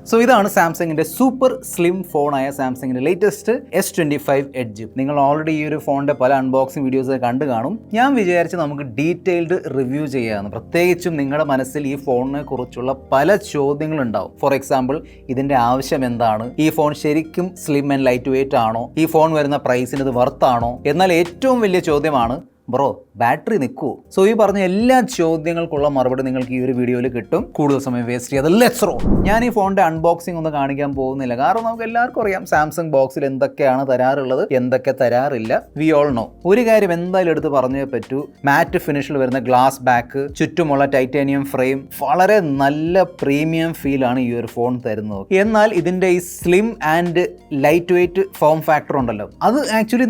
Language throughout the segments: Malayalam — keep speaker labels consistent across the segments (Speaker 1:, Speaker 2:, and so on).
Speaker 1: സോ ഇതാണ് സാംസങ്ങിൻ്റെ സൂപ്പർ സ്ലിം ഫോണായ സാംസങ്ങിൻ്റെ ലേറ്റസ്റ്റ് S25 എഡ്ജ്. നിങ്ങൾ ഓൾറെഡി ഈ ഒരു ഫോണിൻ്റെ പല അൺബോക്സിംഗ് വീഡിയോസ് കണ്ടു കാണും. ഞാൻ വിചാരിച്ച് നമുക്ക് ഡീറ്റെയിൽഡ് റിവ്യൂ ചെയ്യാമെന്ന്. പ്രത്യേകിച്ചും നിങ്ങളുടെ മനസ്സിൽ ഈ ഫോണിനെ കുറിച്ചുള്ള പല ചോദ്യങ്ങളുണ്ടാവും. ഫോർ എക്സാമ്പിൾ, ഇതിൻ്റെ ആവശ്യം എന്താണ്, ഈ ഫോൺ ശരിക്കും സ്ലിം ആൻഡ് ലൈറ്റ് വെയിറ്റ് ആണോ, ഈ ഫോൺ വരുന്ന പ്രൈസിന് ഇത് വർത്താണോ, എന്നാൽ ഏറ്റവും വലിയ ചോദ്യമാണ് ബ്രോ ബാറ്ററി നിൽക്കുമോ. സോ ഈ പറഞ്ഞ എല്ലാ ചോദ്യങ്ങൾക്കുള്ള മറുപടി നിങ്ങൾക്ക് ഈ ഒരു വീഡിയോയിൽ കിട്ടും. കൂടുതൽ സമയം വേസ്റ്റ് ചെയ്യാതെ ലെറ്റ്സ് റോൾ. ഞാൻ ഈ ഫോണിൻ്റെ അൺബോക്സിംഗ് ഒന്നും കാണിക്കാൻ പോകുന്നില്ല, കാരണം നമുക്ക് എല്ലാവർക്കും അറിയാം സാംസങ് ബോക്സിൽ എന്തൊക്കെയാണ് തരാറുള്ളത്, എന്തൊക്കെ തരാറില്ല. We all no. ഒരു കാര്യം എന്തായാലും എടുത്ത് പറഞ്ഞേ പറ്റൂ, മാറ്റ് ഫിനിഷിൽ വരുന്ന ഗ്ലാസ് ബാക്ക്, ചുറ്റുമുള്ള ടൈറ്റാനിയം ഫ്രെയിം, വളരെ നല്ല പ്രീമിയം ഫീലാണ് ഈ ഒരു ഫോൺ തരുന്നത്. എന്നാൽ ഇതിൻ്റെ ഈ slim and light weight form factor ഉണ്ടല്ലോ, അത് ആക്ച്വലി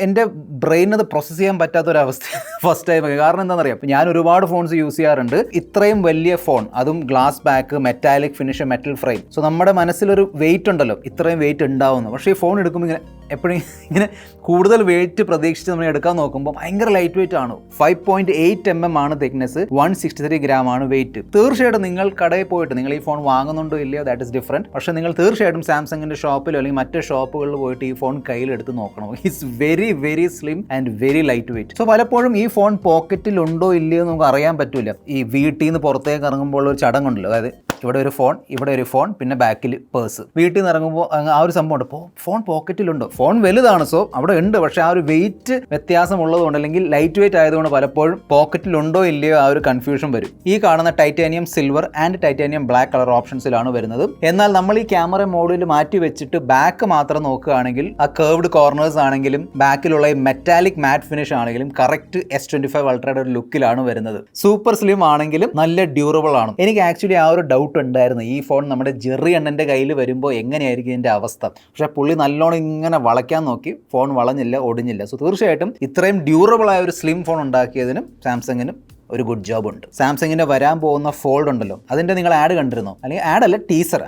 Speaker 1: എൻ്റെ ബ്രെയിൻ അത് പ്രോസസ്സ് ചെയ്യാൻ പറ്റാത്തൊരവസ്ഥ ഫസ്റ്റ് ടൈം. കാരണം എന്താണെന്നറിയാം, ഞാൻ ഒരുപാട് ഫോൺസ് യൂസ് ചെയ്യാറുണ്ട്. ഇത്രയും വലിയ ഫോൺ, അതും glass back, metallic finish, metal frame. So നമ്മുടെ മനസ്സിലൊരു വെയിറ്റ് ഉണ്ടല്ലോ, ഇത്രയും വെയിറ്റ് ഉണ്ടാവുന്നു. പക്ഷേ ഈ ഫോൺ എടുക്കുമ്പോൾ എപ്പോഴും ഇങ്ങനെ കൂടുതൽ വെയിറ്റ് പ്രതീക്ഷിച്ച് നമ്മൾ എടുക്കാൻ നോക്കുമ്പോൾ ഭയങ്കര ലൈറ്റ് വെയിറ്റ് ആണ്. 5.8 mm ആണ് തിക്നെസ്, 163 gram ആണ് വെയിറ്റ്. തീർച്ചയായിട്ടും നിങ്ങൾ കടയിൽ പോയിട്ട് നിങ്ങൾ ഈ ഫോൺ വാങ്ങുന്നുണ്ടോ ഇല്ലയോ, ദാറ്റ് ഇസ് ഡിഫറെൻറ്റ്. പക്ഷേ നിങ്ങൾ തീർച്ചയായിട്ടും സാംസങ്ങിൻ്റെ ഷോപ്പിലോ അല്ലെങ്കിൽ മറ്റ് ഷോപ്പുകളിൽ പോയിട്ട് ഈ ഫോൺ കയ്യിലെടുത്ത് നോക്കണം. It's very very slim and very light weight. So പലപ്പോഴും ഈ ഫോൺ പോക്കറ്റിൽ ഉണ്ടോ ഇല്ലയോ എന്ന് നമുക്ക് അറിയാൻ പറ്റില്ല. ഈ വീട്ടിൽ നിന്ന് പുറത്തേക്ക് ഇറങ്ങുമ്പോൾ ഒരു ചടങ്ങുണ്ടല്ലോ, അതായത് ഇവിടെ ഒരു ഫോൺ, ഇവിടെ ഒരു ഫോൺ, പിന്നെ ബാക്കിൽ പേഴ്സ്. വീട്ടിൽ നിന്ന് ഇറങ്ങുമ്പോൾ ആ ഒരു സംഭവം ഉണ്ട്, ഫോൺ പോക്കറ്റിലുണ്ടോ. ഫോൺ വലുതാണ്, സോ അവിടെ ഉണ്ട്, പക്ഷേ ആ ഒരു വെയിറ്റ് വ്യത്യാസം ഉള്ളതുകൊണ്ട് അല്ലെങ്കിൽ ലൈറ്റ് വെയിറ്റ് ആയതുകൊണ്ട് പലപ്പോഴും പോക്കറ്റിലുണ്ടോ ഇല്ലയോ ആ ഒരു കൺഫ്യൂഷൻ വരും. ഈ കാണുന്ന titanium silver and titanium black colour ഓപ്ഷൻസിലാണ് വരുന്നത്. എന്നാൽ നമ്മൾ ഈ ക്യാമറ മോഡിൽ മാറ്റി വെച്ചിട്ട് ബാക്ക് മാത്രം നോക്കുകയാണെങ്കിൽ ആ കർവ്ഡ് കോർണേഴ്സ് ആണെങ്കിലും ബാക്കിലുള്ള ഈ മെറ്റാലിക് മാറ്റ് ഫിനിഷ് ആണെങ്കിലും കറക്റ്റ് S25 അൾട്രയുടെ ഒരു ലുക്കിലാണ് വരുന്നത്. സൂപ്പർ സ്ലിം ആണെങ്കിലും നല്ല ഡ്യൂറബിൾ ആണ്. എനിക്ക് ആക്ച്വലി ആ ഒരു ഡൗട്ട് ഉണ്ടായിരുന്നു, ഈ ഫോൺ നമ്മുടെ ജെറി അണ്ണൻ്റെ കയ്യിൽ വരുമ്പോൾ എങ്ങനെയായിരിക്കും ഇതിൻ്റെ അവസ്ഥ. പക്ഷേ പുള്ളി നല്ലോണം ഇങ്ങനെ വളയ്ക്കാൻ നോക്കി, ഫോൺ വളഞ്ഞില്ല, ഒടിഞ്ഞില്ല. സോ തീർച്ചയായിട്ടും ഇത്രയും ഡ്യൂറബിൾ ആയ ഒരു സ്ലിം ഫോൺ ഉണ്ടാക്കിയതിനും സാംസങ്ങിനും ഒരു ഗുഡ് ജോബ് ഉണ്ട്. സാംസങ്ങിൻ്റെ വരാൻ പോകുന്ന ഫോൾഡ് ഉണ്ടല്ലോ, അതിൻ്റെ നിങ്ങൾ ആഡ് കണ്ടിരുന്നോ, അല്ലെങ്കിൽ ആഡല്ല ടീസർ,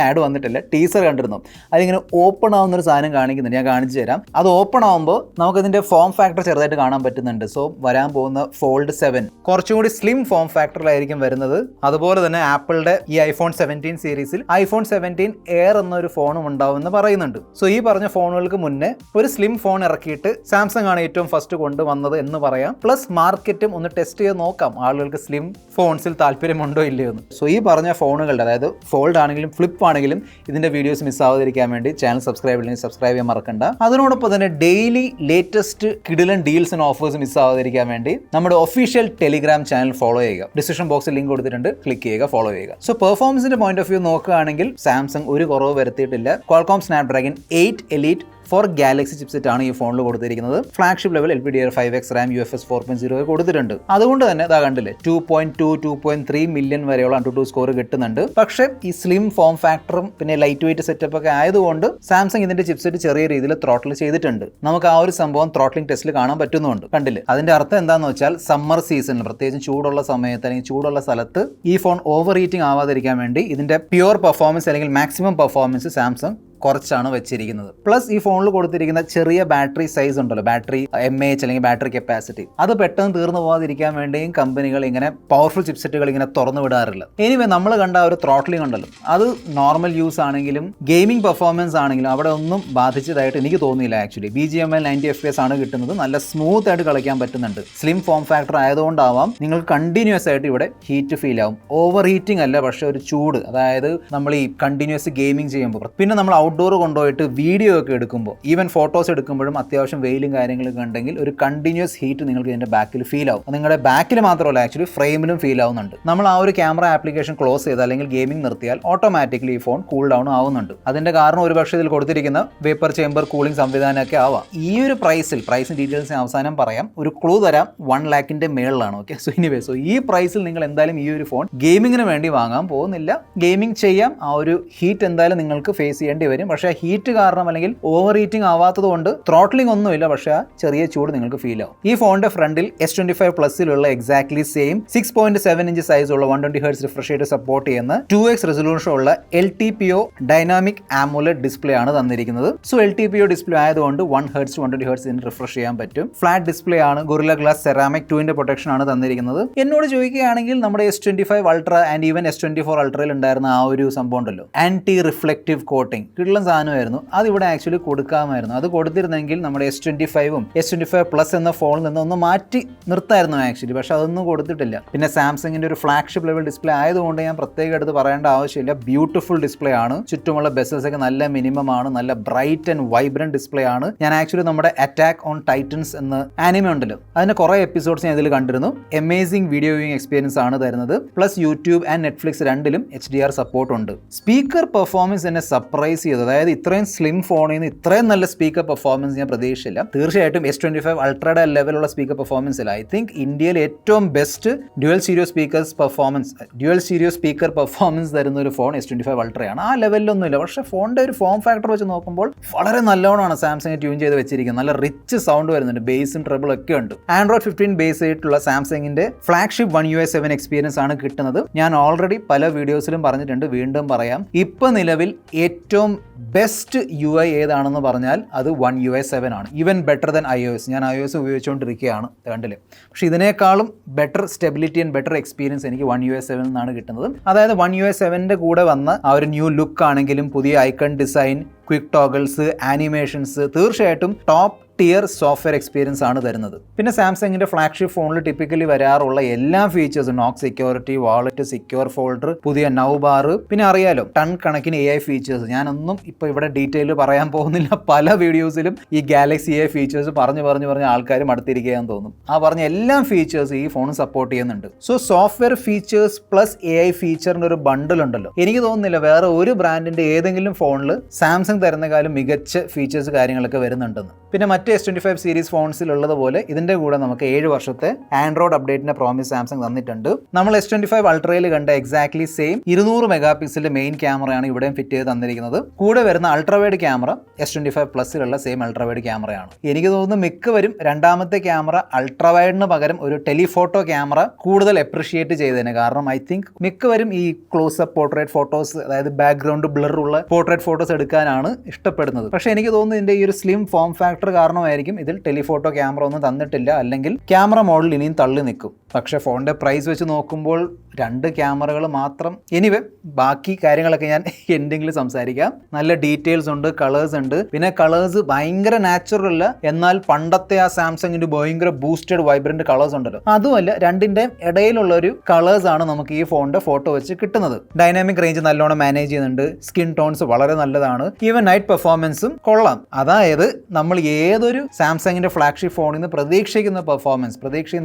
Speaker 1: ആഡ് വന്നിട്ടില്ല, ടീസർ കണ്ടിരുന്നോ. അതിങ്ങനെ ഓപ്പൺ ആവുന്നൊരു സാധനം കാണിക്കുന്നുണ്ട്, ഞാൻ കാണിച്ചു തരാം. അത് ഓപ്പൺ ആകുമ്പോൾ നമുക്കതിൻ്റെ ഫോം ഫാക്ടർ ചെറുതായിട്ട് കാണാൻ പറ്റുന്നുണ്ട്. സോ വരാൻ പോകുന്ന ഫോൾഡ് 7 കുറച്ചും കൂടി സ്ലിം ഫോം ഫാക്ടറിലായിരിക്കും വരുന്നത്. അതുപോലെ തന്നെ ആപ്പിളിൻ്റെ ഈ iPhone 17 സീരീസിൽ iPhone 17 എയർ എന്നൊരു ഫോണും ഉണ്ടാവുമെന്ന് പറയുന്നുണ്ട്. സോ ഈ പറഞ്ഞ ഫോണുകൾക്ക് മുന്നേ ഒരു സ്ലിം ഫോൺ ഇറക്കിയിട്ട് സാംസങ് ആണ് ഏറ്റവും ഫസ്റ്റ് കൊണ്ടുവന്നത് എന്ന് പറയാം. പ്ലസ് മാർക്കറ്റും ഒന്ന് ടെസ്റ്റ് ചെയ്ത് നോക്കാം ആളുകൾക്ക് സ്ലിം ഫോൺസിൽ താല്പര്യമുണ്ടോ ഇല്ലയോ എന്ന്. സോ ഈ പറഞ്ഞ ഫോണുകളുടെ, അതായത് ഫോൾഡ് ആണെങ്കിലും ഫ്ലിപ്പ് ആണെങ്കിലും ഇതിന്റെ വീഡിയോസ് മിസ്സാവാതിരിക്കാൻ വേണ്ടി ചാനൽ സബ്സ്ക്രൈബ് ചെയ്യാൻ മറക്കണ്ട. അതിനോടൊപ്പം തന്നെ ഡെയിലി ലേറ്റസ്റ്റ് കിടിലൻ ഡീൽസ് ആൻഡ് ഓഫേഴ്സ് മിസ്സാവാതിരിക്കാൻ വേണ്ടി നമ്മുടെ ഒഫീഷ്യൽ ടെലിഗ്രാം ചാനൽ ഫോളോ ചെയ്യുക. ഡിസ്ക്രിപ്ഷൻ ബോക്സിൽ ലിങ്ക് കൊടുത്തിട്ടുണ്ട്, ക്ലിക്ക് ചെയ്യുക, ഫോളോ ചെയ്യുക. സോ പെർഫോമൻസിന്റെ പോയിന്റ് ഓഫ് വ്യൂ നോക്കുകയാണെങ്കിൽ സാംസങ് ഒരു കുറവ് വരുത്തിയിട്ടില്ല. Qualcomm Snapdragon 8 Elite 4 Galaxy chipset ആണ് ഈ ഫോണിൽ കൊടുത്തിരിക്കുന്നത്. Flagship level LPDDR5X RAM UFS 4.0 കൊടുത്തിട്ടുണ്ട്. അതുകൊണ്ട് തന്നെ ഇതാ കണ്ടില്ലേ, 2.3 മില്യൺ വരെയുള്ള AnTuTu സ്കോർ കിട്ടുന്നുണ്ട്. പക്ഷേ ഈ സ്ലിം ഫോം ഫാക്ടറും പിന്നെ ലൈറ്റ് വെയിറ്റ് സെറ്റപ്പ് ഒക്കെ ആയതുകൊണ്ട് സാംസങ് ഇതിന്റെ ചിപ്സെറ്റ് ചെറിയ രീതിയിൽ ത്രോട്ടിൽ ചെയ്തിട്ടുണ്ട്. നമുക്ക് ആ ഒരു സംഭവം ത്രോട്ട്ലിംഗ് ടെസ്റ്റിൽ കാണാൻ പറ്റുന്നുണ്ട്. കണ്ടില്ലേ, അതിന്റെ അർത്ഥം എന്താണെന്ന് വെച്ചാൽ സമ്മർ സീസണിൽ, പ്രത്യേകിച്ച് ചൂടുള്ള സമയത്ത് അല്ലെങ്കിൽ ചൂടുള്ള സ്ഥലത്ത് ഈ ഫോൺ ഓവർ ഹീറ്റിംഗ് ആവാതിരിക്കാൻ വേണ്ടി ഇതിന്റെ പ്യുവർ പെർഫോമൻസ് അല്ലെങ്കിൽ മാക്സിമം പെർഫോമൻസ് സാംസങ് കുറച്ചാണ് വെച്ചിരിക്കുന്നത്. പ്ലസ് ഈ ഫോണിൽ കൊടുത്തിരിക്കുന്ന ചെറിയ ബാറ്ററി സൈസ് ഉണ്ടല്ലോ, ബാറ്ററി mAh അല്ലെങ്കിൽ ബാറ്ററി കപ്പാസിറ്റി, അത് പെട്ടെന്ന് തീർന്നു പോകാതിരിക്കാൻ വേണ്ടിയും കമ്പനികൾ ഇങ്ങനെ പവർഫുൾ ചിപ്സെറ്റുകൾ ഇങ്ങനെ തുറന്നു വിടാറില്ല. എനിവേ നമ്മൾ കണ്ട ഒരു ത്രോട്ട്ലിംഗ് ഉണ്ടല്ലോ, അത് നോർമൽ യൂസ് ആണെങ്കിലും ഗെയിമിംഗ് പെർഫോമൻസ് ആണെങ്കിലും അവിടെ ഒന്നും ബാധിച്ചതായിട്ട് എനിക്ക് തോന്നിയില്ല. ആക്ച്വലി BGMI 90 FPS ആണ് കിട്ടുന്നത്. നല്ല സ്മൂത്ത് ആയിട്ട് കളിക്കാൻ പറ്റുന്നുണ്ട്. സ്ലിം ഫോം ഫാക്ടർ ആയതുകൊണ്ടാവാം നിങ്ങൾക്ക് കണ്ടിന്യൂസ് ആയിട്ട് ഇവിടെ ഹീറ്റ് ഫീൽ ആവും. ഓവർ ഹീറ്റിംഗ് അല്ല, പക്ഷേ ഒരു ചൂട്, അതായത് നമ്മൾ ഈ കണ്ടിന്യൂസ് ഗെയിമിംഗ് ചെയ്യുമ്പോൾ, പിന്നെ നമ്മൾ ഔട്ട്ഡോർ കൊണ്ടുപോയിട്ട് വീഡിയോ ഒക്കെ എടുക്കുമ്പോൾ, ഈവൻ ഫോട്ടോസ് എടുക്കുമ്പോഴും അത്യാവശ്യം വെയിലും കാര്യങ്ങളൊക്കെ ഉണ്ടെങ്കിൽ ഒരു കണ്ടിന്യൂസ് ഹീറ്റ് നിങ്ങൾക്ക് ഇതിന്റെ ബാക്കിൽ ഫീൽ ആവും. നിങ്ങളുടെ ബാക്കിൽ മാത്രമല്ല, ആക്ച്വലി ഫ്രെയിമിലും ഫീൽ ആവുന്നുണ്ട്. നമ്മൾ ആ ഒരു ക്യാമറ ആപ്ലിക്കേഷൻ ക്ലോസ് ചെയ്ത് അല്ലെങ്കിൽ ഗെയിമിംഗ് നിർത്തിയാൽ ഓട്ടോമാറ്റിക്കലി ഈ ഫോൺ കൂൾ ഡൗൺ ആവുന്നുണ്ട്. അതിന്റെ കാരണം ഒരുപക്ഷെ ഇതിൽ കൊടുത്തിരിക്കുന്ന വേപ്പർ ചേംബർ കൂളിംഗ് സംവിധാനമൊക്കെ ആവാം. ഈ ഒരു പ്രൈസിന് ഡീറ്റെയിൽസ് അവസാനം പറയാം, ഒരു ക്ലൂ തരാം, 1 lakhന്റെ മേളിലാണ്. ഓക്കെ, സോ ഈ പ്രൈസിൽ നിങ്ങൾ എന്തായാലും ഈ ഒരു ഫോൺ ഗെയിമിങ്ങിന് വേണ്ടി വാങ്ങാൻ പോകുന്നില്ല. ഗെയിമിംഗ് ചെയ്യാം, ആ ഒരു ഹീറ്റ് എന്തായാലും നിങ്ങൾക്ക് ഫേസ് ചെയ്യേണ്ടി വരും. കാര്യം. പക്ഷേ ഹീറ്റ് കാരണം അല്ലെങ്കിൽ ഓവർ ഹീറ്റിംഗ് ആവാത്തത് കൊണ്ട് ത്രോട്ട്ലിംഗ് ഒന്നുമില്ല, പക്ഷേ ആ ചെറിയ ചൂട് നിങ്ങൾക്ക് ഫീൽ ആവും. ഈ ഫോണിന്റെ ഫ്രണ്ടിൽ S25 പ്ലസിലുള്ള എക്സാക്ട്ലി സെയിം 6.7 ഇഞ്ച് സൈസ് ഉള്ള 120 Hz റിഫ്രഷ് റേറ്റ് സപ്പോർട്ട് ചെയ്യുന്ന 2x റെസൊല്യൂഷൻ ഉള്ള LTPO ഡൈനാമിക് ആമോലെഡ് ഡിസ്പ്ലേ ആണ് തന്നിരിക്കുന്നത്. സോ LTPO ഡിസ്പ്ലേ ആയതുകൊണ്ട് 1 Hz 120 Hz റിഫ്രഷ് ചെയ്യാൻ പറ്റും. ഫ്ലാറ്റ് ഡിസ്പ്ലേ ആണ്, ഗൊറില്ല ഗ്ലാസ് സെറാമിക് 2 പ്രൊട്ടക്ഷൻ ആണ് തന്നിരിക്കുന്നത്. എന്നോട് ചോദിക്കുകയാണെങ്കിൽ നമ്മുടെ S25 ultra and even S24 അൾട്രയിൽ ഉണ്ടായിരുന്ന ആ ഒരു സംഭവം ഉണ്ടല്ലോ, ആന്റി റിഫ്ലക്റ്റീവ് കോട്ടിംഗ്, കിട്ടുന്ന സാധനമായിരുന്നു. അത് ഇവിടെ ആക്ച്വലി കൊടുക്കാമായിരുന്നു. അത് കൊടുത്തിരുന്നെങ്കിൽ നമ്മുടെ S25ഉം S25 പ്ലസ് എന്ന ഫോണിൽ നിന്ന് ഒന്ന് മാറ്റി നിർത്തായിരുന്നു ആക്ച്വലി. പക്ഷെ അതൊന്നും കൊടുത്തിട്ടില്ല. പിന്നെ സാംസങ്ങിന്റെ ഒരു ഫ്ലാഗ്ഷിപ്പ് ലെവൽ ഡിസ്പ്ലേ ആയതുകൊണ്ട് ഞാൻ പ്രത്യേകം എടുത്ത് പറയേണ്ട ആവശ്യമില്ല. ബ്യൂട്ടിഫുൾ ഡിസ്പ്ലേ ആണ്. ചുറ്റുമുള്ള ബെസൽസ് ഒക്കെ നല്ല മിനിമം ആണ്. നല്ല ബ്രൈറ്റ് ആൻഡ് വൈബ്രന്റ് ഡിസ്പ്ലേ ആണ്. ഞാൻ ആക്ച്വലി നമ്മുടെ അറ്റാക്ക് ഓൺ ടൈറ്റൻസ് എന്ന ആനിമ ഉണ്ടല്ലോ, അതിന്റെ കുറെ എപ്പിസോഡ്സ് ഞാൻ ഇതിൽ കണ്ടിരുന്നു. അമേസിംഗ് വീഡിയോ വ്യൂയിങ് എക്സ്പീരിയൻസ് ആണ് തരുന്നത്. പ്ലസ് യൂട്യൂബ് ആൻഡ് നെറ്റ്ഫ്ലിക്സ് രണ്ടിലും HDR സപ്പോർട്ട് ഉണ്ട്. സ്പീക്കർ പെർഫോമൻസ് എന്നെ സർപ്രൈസ് ചെയ്തു. അതായത് ഇത്രയും സ്ലിം ഫോണിൽ നിന്ന് ഇത്രയും നല്ല സ്പീക്കർ പെർഫോമൻസ് ഞാൻ പ്രതീക്ഷിച്ചില്ല. തീർച്ചയായിട്ടും S25 അൾട്രയുടെ ലെവലുള്ള സ്പീക്കർ പെർഫോമൻസ് ഇല്ല. ഐ തിങ്ക് ഇന്ത്യയിൽ ഏറ്റവും best dual stereo speaker performance തരുന്ന ഒരു ഫോൺ S25 അൾട്രയാണ്. ആ ലെവലിലൊന്നുമില്ല. പക്ഷേ ഫോണിന്റെ ഒരു ഫോം ഫാക്ടർ വെച്ച് നോക്കുമ്പോൾ വളരെ നല്ലോണമാണ് സാംസങ് ട്യൂൺ ചെയ്ത് വെച്ചിരിക്കുന്നത്. നല്ല റിച്ച് സൗണ്ട് വരുന്നുണ്ട്, ബേസും ട്രബിളും ഒക്കെ ഉണ്ട്. Android 15 ബേസ് ആയിട്ടുള്ള സാംസങ്ങിന്റെ ഫ്ലാഗ്ഷിപ്പ് One UI 7 എക്സ്പീരിയൻസ് ആണ് കിട്ടുന്നത്. ഞാൻ ഓൾറെഡി പല വീഡിയോസിലും പറഞ്ഞിട്ടുണ്ട്, വീണ്ടും പറയാം. ഇപ്പൊ നിലവിൽ ഏറ്റവും ബെസ്റ്റ് UI ഏതാണെന്ന് പറഞ്ഞാൽ അത് One UI 7 ആണ്. Even better than iOS. ഞാൻ iOS ഉപയോഗിച്ചുകൊണ്ടിരിക്കുകയാണ്, കണ്ടില്ലേ. പക്ഷെ ഇതിനേക്കാളും better stability and better experience എനിക്ക് One UI 7 എന്നാണ് കിട്ടുന്നത്. അതായത് One UI 7ന്റെ കൂടെ വന്ന ആ ഒരു ന്യൂ ലുക്ക് ആണെങ്കിലും, പുതിയ icon design, quick toggles, animations, തീർച്ചയായിട്ടും ടോപ്പ് ടിയർ സോഫ്റ്റ്വെയർ എക്സ്പീരിയൻസ് ആണ് തരുന്നത്. പിന്നെ സാംസങ്ങിന്റെ ഫ്ലാഗ്ഷിപ്പ് ഫോണിൽ ടിപ്പിക്കലി വരാറുള്ള എല്ലാ ഫീച്ചേഴ്സും, നോക്ക് സെക്യൂരിറ്റി, വാളറ്റ്, സെക്യൂർ ഫോൾഡർ, പുതിയ നൗ ബാർ, പിന്നെ അറിയാലോ ടൺ കണക്കിന് AI ഫീച്ചേഴ്സ്. ഞാനൊന്നും ഇപ്പോൾ ഇവിടെ ഡീറ്റെയിൽ പറയാൻ പോകുന്നില്ല. പല വീഡിയോസിലും ഈ ഗാലക്സി AI ഫീച്ചേഴ്സ് പറഞ്ഞ് ആൾക്കാർ മടുത്തിരിക്കുകയെന്ന് തോന്നും. ആ പറഞ്ഞ എല്ലാ ഫീച്ചേഴ്സും ഈ ഫോൺ സപ്പോർട്ട് ചെയ്യുന്നുണ്ട്. So software features plus AI ഫീച്ചറിന്റെ ഒരു ബണ്ടിൽ ഉണ്ടല്ലോ, എനിക്ക് തോന്നുന്നില്ല വേറെ ഒരു ബ്രാൻഡിന്റെ ഏതെങ്കിലും ഫോണിൽ സാംസങ് തരുന്ന കാലം മികച്ച ഫീച്ചേഴ്സ് കാര്യങ്ങളൊക്കെ വരുന്നുണ്ടെന്ന്. പിന്നെ മറ്റ് S25 സീരീസ് ഫോൺസിൽ ഉള്ളതുപോലെ ഇതിന്റെ കൂടെ നമുക്ക് 7 വർഷത്തെ ആൻഡ്രോയിഡ് അപ്ഡേറ്റിന്റെ പ്രോമിസ് സാംസങ് തന്നിട്ടുണ്ട്. നമ്മൾ S25 അൾട്രയിൽ കണ്ട എക്സാക്ട്ലി സെയിം 200 മെഗാ പിക്സലിന്റെ മെയിൻ ക്യാമറയാണ് ഇവിടെയും ഫിറ്റ് ചെയ്ത് തന്നിരിക്കുന്നത്. കൂടെ വരുന്ന അൾട്രാവൈഡ് ക്യാമറ S25 പ്ലസിലുള്ള സെയിം അൾട്രാവൈഡ് ക്യാമറയാണ്. എനിക്ക് തോന്നുന്നു മിക്കവരും രണ്ടാമത്തെ ക്യാമറ അൾട്രാവൈഡിന് പകരം ഒരു ടെലിഫോട്ടോ ക്യാമറ കൂടുതൽ അപ്രിഷിയേറ്റ് ചെയ്തതിന്. കാരണം ഐ തിങ്ക് മിക്കവരും ഈ ക്ലോസപ്പ് പോർട്രേറ്റ് ഫോട്ടോസ്, അതായത് ബാക്ക്ഗ്രൗണ്ട് ബ്ലർ ഉള്ള പോർട്രേറ്റ് ഫോട്ടോസ് എടുക്കാനാണ് ഇഷ്ടപ്പെടുന്നത്. പക്ഷേ എനിക്ക് തോന്നുന്നു ഇതിന്റെ ഈ ഒരു സ്ലിം ഫോം ഫാക്ടർ കാരണമായിരിക്കും ഇതിൽ ടെലിഫോട്ടോ ക്യാമറ ഒന്നും തന്നിട്ടില്ല, അല്ലെങ്കിൽ ക്യാമറ മോഡൽ ഇനിയും തള്ളി നിൽക്കും. പക്ഷേ ഫോണിന്റെ പ്രൈസ് വെച്ച് നോക്കുമ്പോൾ 2 ക്യാമറകൾ മാത്രം. എനിവേ ബാക്കി കാര്യങ്ങളൊക്കെ ഞാൻ എൻഡിങ്ങിൽ സംസാരിക്കാം. നല്ല ഡീറ്റെയിൽസ് ഉണ്ട്, കളേഴ്സ് ഉണ്ട്. പിന്നെ കളേഴ്സ് ഭയങ്കര നാച്ചുറൽ അല്ല, എന്നാൽ പണ്ടത്തെ ആ സാംസങ്ങിന്റെ ഭയങ്കര ബൂസ്റ്റഡ് വൈബ്രന്റ് കളേഴ്സ് ഉണ്ടല്ലോ, അതുമല്ല. രണ്ടിന്റെ ഇടയിലുള്ള ഒരു കളേഴ്സ് ആണ് നമുക്ക് ഈ ഫോണിന്റെ ഫോട്ടോ വെച്ച് കിട്ടുന്നത്. ഡൈനാമിക് റേഞ്ച് നല്ലോണം മാനേജ് ചെയ്യുന്നുണ്ട്. സ്കിൻ ടോൺസ് വളരെ നല്ലതാണ്. ഈവൻ നൈറ്റ് പെർഫോമൻസും കൊള്ളാം. അതായത് നമ്മൾ ഏതൊരു സാംസങ്ങിന്റെ ഫ്ലാഗ്ഷിപ്പ് ഫോണിൽ നിന്ന് പ്രതീക്ഷിക്കുന്ന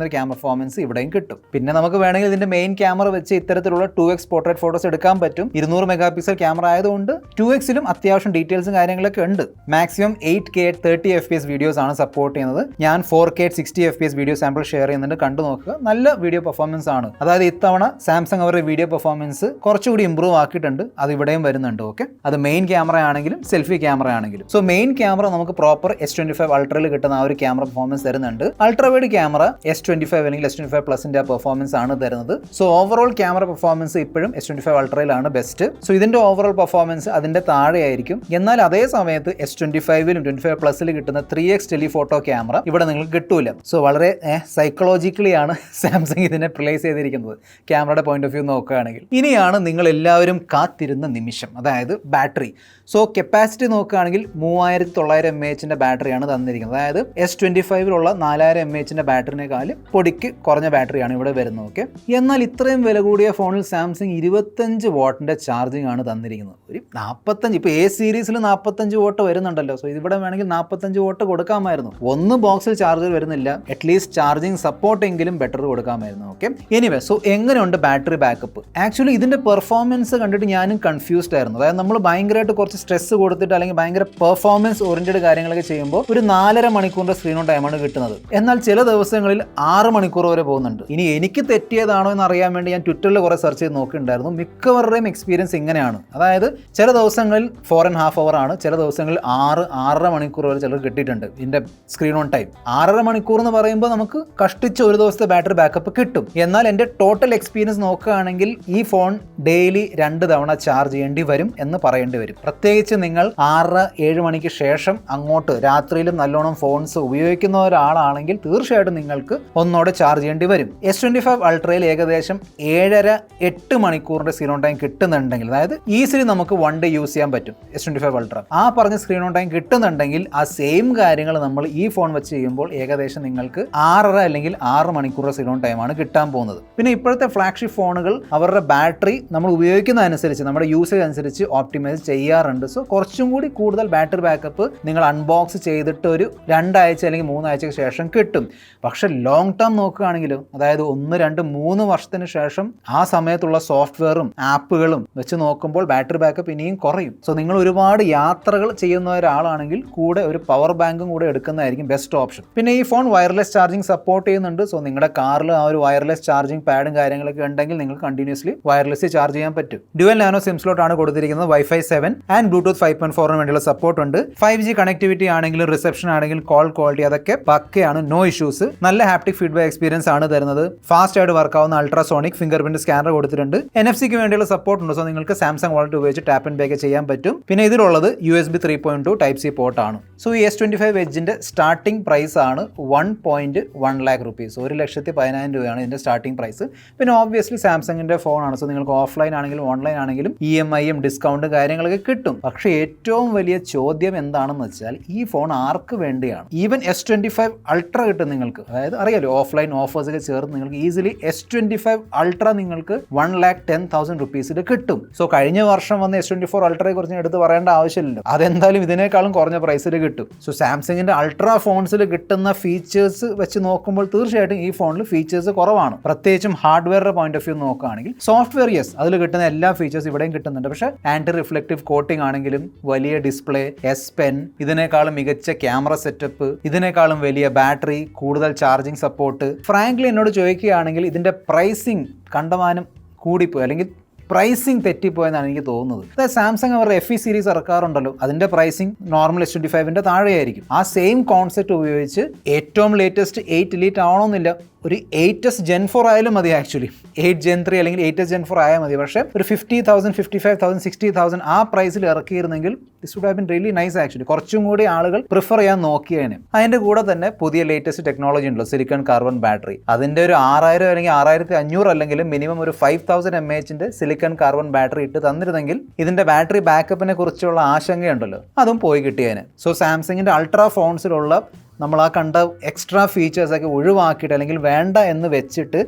Speaker 1: ഒരു ക്യാമറ പെർഫോമൻസ് ഇവിടെയും കിട്ടും. പിന്നെ നമുക്ക് വേണമെങ്കിൽ ഇതിന്റെ മെയിൻ ക്യാമറ വെച്ച് ഇത്തരത്തിലുള്ള 2x പോർട്രേറ്റ് ഫോട്ടോസ് എടുക്കാൻ പറ്റും. 200 മെഗാ പിക്സൽ ക്യാമറ ആയതുകൊണ്ട് 2xലും അത്യാവശ്യം ഡീറ്റെയിൽസും കാര്യങ്ങളൊക്കെ ഉണ്ട്. മാക്സിമം 8K 30 FPS വീഡിയോസ് ആണ് സപ്പോർട്ട് ചെയ്യുന്നത്. ഞാൻ 4K 60 FPS video sample share ചെയ്യുന്നുണ്ട്, കണ്ടു നോക്കുക. നല്ല വീഡിയോ പെർഫോമൻസ് ആണ്. അതായത് ഇത്തവണ സാംസങ് അവരുടെ വീഡിയോ പെർഫോമൻസ് കുറച്ചുകൂടി ഇമ്പ്രൂവ് ആക്കിയിട്ടുണ്ട്. അത് ഇവിടെയും വരുന്നുണ്ട്. ഓക്കെ, അത് മെയിൻ ക്യാമറ ആണെങ്കിലും സെൽഫി ക്യാമറ ആണെങ്കിലും. സോ മെയിൻ ക്യാമറ നമുക്ക് പ്രോപ്പർ S25 അൾട്രയിൽ കിട്ടുന്ന ആ ഒരു ക്യാമറ പെർഫോമൻസ് തരുന്നുണ്ട്. അൾട്രാവൈഡ് ക്യാമറ S25 അല്ലെങ്കിൽ S25 പ്ലസിന്റെ പെർഫോമൻസ് ആണ് തരുന്നത്. സോ ഓവറോൾ ക്യാമറ പെർഫോമൻസ് ഇപ്പോഴും S25 അൾട്രയിലാണ് ബെസ്റ്റ്. സോ ഇതിന്റെ ഓവറോൾ പെർഫോമൻസ് അതിന്റെ താഴെയായിരിക്കും. എന്നാൽ അതേ സമയത്ത് S25ലും 25 പ്ലസിൽ കിട്ടുന്ന 3x ടെലിഫോട്ടോ ക്യാമറ ഇവിടെ നിങ്ങൾക്ക് കിട്ടൂല. സോ വളരെ സൈക്കോളജിക്കലി ആണ് സാംസങ് ഇതിനെ പ്ലേസ് ചെയ്തിരിക്കുന്നത് ക്യാമറയുടെ പോയിന്റ് ഓഫ് വ്യൂ നോക്കുകയാണെങ്കിൽ. ഇനിയാണ് നിങ്ങൾ എല്ലാവരും കാത്തിരുന്ന നിമിഷം, അതായത് ബാറ്ററി. സോ കപ്പാസിറ്റി നോക്കുകയാണെങ്കിൽ 3900 mAh ബാറ്ററിയാണ് തന്നിരിക്കുന്നത്. അതായത് S25ലുള്ള 4000 mAh ബാറ്ററിനേക്കാളും പൊടിക്ക് കുറഞ്ഞ ബാറ്ററിയാണ് ഇവിടെ വരുന്നത്. ഓക്കെ, എന്നാൽ ഇത്രയും വില കൂടിയ ഫോണിൽ സാംസങ് 25 വാട്ടിന്റെ ചാർജിങ് ആണ് തന്നിരിക്കുന്നത്. ഒരു 45, ഇപ്പോൾ A സീരീസിൽ 45 വാട്ട് വരുന്നുണ്ടല്ലോ. സോ ഇവിടെ വേണമെങ്കിൽ 45 വാട്ട് കൊടുക്കാമായിരുന്നു. ഒന്ന് ബോക്സിൽ ചാർജർ വരുന്നില്ല, അറ്റ്ലീസ്റ്റ് ചാർജിങ് സപ്പോർട്ട് എങ്കിലും ബെറ്റർ കൊടുക്കാമായിരുന്നു. ഓക്കെ, എനിവേ സോ എങ്ങനെയുണ്ട് ബാറ്ററി ബാക്കപ്പ്? ആക്ച്വലി ഇതിന്റെ പെർഫോമൻസ് കണ്ടിട്ട് ഞാനും കൺഫ്യൂസ്ഡ് ആയിരുന്നു. അതായത് നമ്മൾ ഭയങ്കരമായിട്ട് കുറച്ച് സ്ട്രെസ് കൊടുത്തിട്ട് അല്ലെങ്കിൽ ഭയങ്കര പെർഫോമൻസ് ഓറിയന്റഡ് കാര്യങ്ങളൊക്കെ ചെയ്യുമ്പോൾ ഒരു 4.5 മണിക്കൂറിന്റെ സ്ക്രീൻ ഓൺ ടൈമാണ് കിട്ടുന്നത്. എന്നാൽ ചില ദിവസങ്ങളിൽ 6 മണിക്കൂർ വരെ പോകുന്നുണ്ട്. ഇനി എനിക്ക് തെറ്റിയതാണോ എന്ന് അറിയാൻ വേണ്ടി വേണ്ടി ഞാൻ ട്വിറ്ററിൽ കുറേ സെർച്ച് ചെയ്ത് നോക്കിയിട്ടുണ്ടായിരുന്നു. മിക്കവരുടെയും എക്സ്പീരിയൻസ് ഇങ്ങനെയാണ്. അതായത് ചില ദിവസങ്ങളിൽ 4.5 hour ആണ്, ചില ദിവസങ്ങളിൽ 6-6.5 മണിക്കൂർ വരെ ചിലർ കിട്ടിയിട്ടുണ്ട് ഇതിൻ്റെ സ്ക്രീൻ ഓൺ ടൈം. 6.5 മണിക്കൂർ എന്ന് പറയുമ്പോൾ നമുക്ക് കഷ്ടിച്ച് ഒരു ദിവസത്തെ ബാറ്ററി ബാക്കപ്പ് കിട്ടും. എന്നാൽ എൻ്റെ ടോട്ടൽ എക്സ്പീരിയൻസ് നോക്കുകയാണെങ്കിൽ ഈ ഫോൺ ഡെയിലി 2 തവണ ചാർജ് ചെയ്യേണ്ടി വരും എന്ന് പറയേണ്ടി വരും. പ്രത്യേകിച്ച് നിങ്ങൾ 6-7 മണിക്ക് ശേഷം അങ്ങോട്ട് രാത്രിയിലും നല്ലോണം ഫോൺസ് ഉപയോഗിക്കുന്ന ഒരാളാണെങ്കിൽ തീർച്ചയായിട്ടും നിങ്ങൾക്ക് ഒന്നോടെ ചാർജ് ചെയ്യേണ്ടി വരും. S25 അൾട്രയിൽ ഏകദേശം 7.5-8 മണിക്കൂറിന്റെ സ്ക്രീൻ ഓൺ ടൈം കിട്ടുന്നുണ്ടെങ്കിൽ, അതായത് ഈസിലി നമുക്ക് 1 day യൂസ് ചെയ്യാൻ പറ്റും S25 അൾട്ര. ആ പറഞ്ഞ സ്ക്രീൻ ഓൺ ടൈം കിട്ടുന്നുണ്ടെങ്കിൽ ആ സെയിം കാര്യങ്ങൾ നമ്മൾ ഈ ഫോൺ വെച്ച് ചെയ്യുമ്പോൾ ഏകദേശം നിങ്ങൾക്ക് 6.5 അല്ലെങ്കിൽ 6 മണിക്കൂർ സ്ക്രീൻ ഓൺ ടൈമാണ് കിട്ടാൻ പോകുന്നത്. പിന്നെ ഇപ്പോഴത്തെ ഫ്ലാഗ്ഷിപ്പ് ഫോണുകൾ അവരുടെ ബാറ്ററി നമ്മൾ ഉപയോഗിക്കുന്നതനുസരിച്ച്, നമ്മുടെ യൂസേജ് അനുസരിച്ച് ഓപ്റ്റിമൈസ് ചെയ്യാറുണ്ട്. സോ കുറച്ചും കൂടി കൂടുതൽ ബാറ്ററി ബാക്കപ്പ് നിങ്ങൾ അൺബോക്സ് ചെയ്തിട്ട് ഒരു 2 ആഴ്ച അല്ലെങ്കിൽ 3 ആഴ്ചയ്ക്ക് ശേഷം കിട്ടും. പക്ഷെ ലോങ് ടേം നോക്കുകയാണെങ്കിലും, അതായത് 1, 2, 3 വർഷത്തിന് ശേഷം ആ സമയത്തുള്ള സോഫ്റ്റ്വെയറും ആപ്പുകളും വെച്ച് നോക്കുമ്പോൾ ബാറ്ററി ബാക്കപ്പ് ഇനിയും കുറയും. സോ നിങ്ങൾ ഒരുപാട് യാത്രകൾ ചെയ്യുന്ന ഒരാളാണെങ്കിൽ കൂടെ ഒരു പവർ ബാങ്കും കൂടെ എടുക്കുന്നതായിരിക്കും ബെസ്റ്റ് ഓപ്ഷൻ. പിന്നെ ഈ ഫോൺ വയർലെസ് ചാർജിങ് സപ്പോർട്ട് ചെയ്യുന്നുണ്ട്. സോ നിങ്ങളുടെ കാറിൽ ആ ഒരു വയർലെസ് ചാർജിങ് പാഡും കാര്യങ്ങളൊക്കെ ഉണ്ടെങ്കിൽ നിങ്ങൾക്ക് കണ്ടിന്യൂസ്ലി വയർലെസ് ചാർജ് ചെയ്യാൻ പറ്റും. ഡ്യുവൽ നാനോ സിം സ്ലോട്ട് ആണ് കൊടുത്തിരിക്കുന്നത്. Wi-Fi 7 ആൻഡ് ബ്ലൂടൂത്ത് 5.4 വേണ്ടിയുള്ള സപ്പോർട്ട് ഉണ്ട്. 5G കണക്ടിവിറ്റി ആണെങ്കിലും റിസപ്ഷൻ ആണെങ്കിലും കോൾ ക്വാളിറ്റി അതൊക്കെ പക്കയാണ്, നോ ഇഷ്യൂസ്. നല്ല ഹാപ്റ്റിക് ഫീഡ്ബാക്ക് എക്സ്പീരിയൻസ് ആണ് തരുന്നത്. ഫാസ്റ്റ് ആയിട്ട് വർക്ക് ആവുന്ന അൾട്രാസോണിക് ഫിംഗർ പ്രിന്റ് സ്കാനർ കൊടുത്തിട്ടുണ്ട്. NFC-ക്ക് വേണ്ടിയുള്ള സപ്പോർട്ട് ഉണ്ട്. സോ നിങ്ങൾക്ക് സാംസങ് വാളറ്റ് ഉപയോഗിച്ച് ടാപ്പ് ആൻഡ് പേ ചെയ്യാൻ പറ്റും. പിന്നെ ഇതിലുള്ളത് USB 3.2 Type-C പോർട്ട് ആണ്. സോ ഈ S25 എഡ്ജിന്റെ സ്റ്റാർട്ടിംഗ് പ്രൈസ് ആണ് 1.1 lakh rupees. 1,10,000 രൂപയാണ് ഇതിന്റെ സ്റ്റാർട്ടിംഗ് പ്രൈസ്. പിന്നെ ഓബ്വിയസ്ലി സാംസങ്ങിന്റെ ഫോണാണ്. സോ നിങ്ങൾക്ക് ഓഫ്ലൈൻ ആണെങ്കിലും ഓൺലൈൻ ആണെങ്കിലും EMI-യും ഡിസ്കൗണ്ട് കാര്യങ്ങളൊക്കെ കിട്ടും. പക്ഷേ ഏറ്റവും വലിയ ചോദ്യം എന്താണെന്ന് വെച്ചാൽ ഈ ഫോൺ ആർക്ക് വേണ്ടിയാണ്? ഈവൻ S25 അൾട്ര കിട്ടും നിങ്ങൾക്ക്. അതായത് അറിയാലോ, ഓഫ്ലൈൻ ഓഫേഴ്സ് ഒക്കെ ചേർന്ന് നിങ്ങൾക്ക് ഈസിലി S25 അൾട്ര നിങ്ങൾക്ക് 1,10,000 rupees കിട്ടും. സോ കഴിഞ്ഞ വർഷം വന്ന S24 അൾട്രയെ കുറിച്ച് എടുത്ത് പറയേണ്ട ആവശ്യമില്ലല്ലോ. അതെന്തായാലും ഇതിനേക്കാളും കുറഞ്ഞ പ്രൈസിൽ കിട്ടും. സോ സാംസങ്ങിന്റെ അൾട്ര ഫോൺസിൽ കിട്ടുന്ന ഫീച്ചേഴ്സ് വെച്ച് നോക്കുമ്പോൾ തീർച്ചയായിട്ടും ഈ ഫോണിൽ ഫീച്ചേഴ്സ് കുറവാണ്. പ്രത്യേകിച്ചും ഹാർഡ്വെയറുടെ പോയിന്റ് ഓഫ് വ്യൂ നോക്കുകയാണെങ്കിൽ സോഫ്റ്റ്വെയർ യെസ്, അതിൽ കിട്ടുന്ന എല്ലാ ഫീച്ചേഴ്സ് ഇവിടെയും കിട്ടുന്നുണ്ട്. പക്ഷേ ആന്റി റിഫ്ലക്റ്റീവ് കോട്ടിംഗ് ആണെങ്കിലും, വലിയ ഡിസ്പ്ലേ, S Pen, ഇതിനേക്കാളും മികച്ച ക്യാമറ സെറ്റപ്പ്, ഇതിനേക്കാളും വലിയ ബാറ്ററി, കൂടുതൽ ചാർജിങ് സപ്പോർട്ട്. ഫ്രാങ്ക്ലി എന്നോട് ചോദിക്കുകയാണെങ്കിൽ ഇതിന്റെ പ്രൈസിങ് കണ്ടമാനം കൂടിപ്പോയി, അല്ലെങ്കിൽ പ്രൈസിങ് തെറ്റിപ്പോയെന്നാണ് എനിക്ക് തോന്നുന്നത്. അതായത് സാംസങ് അവരുടെ FE സീരീസ് ഇറക്കാറുണ്ടല്ലോ, അതിന്റെ പ്രൈസിങ് നോർമൽ S25ന്റെ താഴെയായിരിക്കും. ആ സെയിം കോൺസെപ്റ്റ് ഉപയോഗിച്ച് ഏറ്റവും ലേറ്റസ്റ്റ് 8 Elite ആവണമെന്നില്ല, ഒരു 8S Gen 4 ആയാലും മതി. ആക്ച്വലി 8 Gen 3 അല്ലെങ്കിൽ 8S Gen 4 ആയാൽ മതി. പക്ഷേ ഒരു 50,000, 55,000, 60,000 ആ പ്രൈസിൽ ഇറക്കിയിരുന്നെങ്കിൽ this would have been really nice. Actually കുറച്ചും കൂടി ആളുകൾ പ്രിഫർ ചെയ്യാൻ നോക്കിയേനെ. അതിന്റെ കൂടെ തന്നെ പുതിയ ലേറ്റസ്റ്റ് ടെക്നോളജി ഉണ്ടല്ലോ, സിലിക്കൺ കാർബൺ ബാറ്ററി. അതിന്റെ ഒരു 6,000 അല്ലെങ്കിൽ 6,500 അല്ലെങ്കിൽ മിനിമം ഒരു 5,000 mAh സിലിക്കൺ കാർബൺ ബാറ്ററി ഇട്ട് തന്നിരുന്നെങ്കിൽ ഇതിന്റെ ബാറ്ററി ബാക്കപ്പിനെ കുറിച്ചുള്ള ആശങ്കയുണ്ടല്ലോ, അതും പോയി കിട്ടിയേനെ. സോ സാംസങ്ങിന്റെ അൾട്രാ ഫോൺസിലുള്ള നമ്മൾ ആ കണ്ട എക്സ്ട്രാ ഫീച്ചേഴ്സൊക്കെ ഒഴിവാക്കിയിട്ട് അല്ലെങ്കിൽ വേണ്ട എന്ന് വെച്ചിട്ട്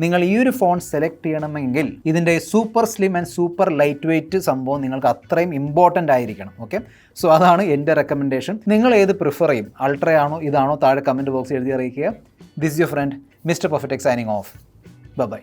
Speaker 1: നിങ്ങൾ ഈ ഒരു ഫോൺ സെലക്ട് ചെയ്യണമെങ്കിൽ ഇതിൻ്റെ super slim and super light weight സംഭവം നിങ്ങൾക്ക് അത്രയും ഇമ്പോർട്ടൻ്റ് ആയിരിക്കണം. ഓക്കെ, സോ അതാണ് എൻ്റെ റെക്കമെൻഡേഷൻ. നിങ്ങൾ ഏത് പ്രിഫർ ചെയ്യും? അൾട്രയാണോ ഇതാണോ? താഴെ കമൻറ്റ് ബോക്സിൽ എഴുതി അറിയിക്കുക. This your friend mister perfect signing off. By.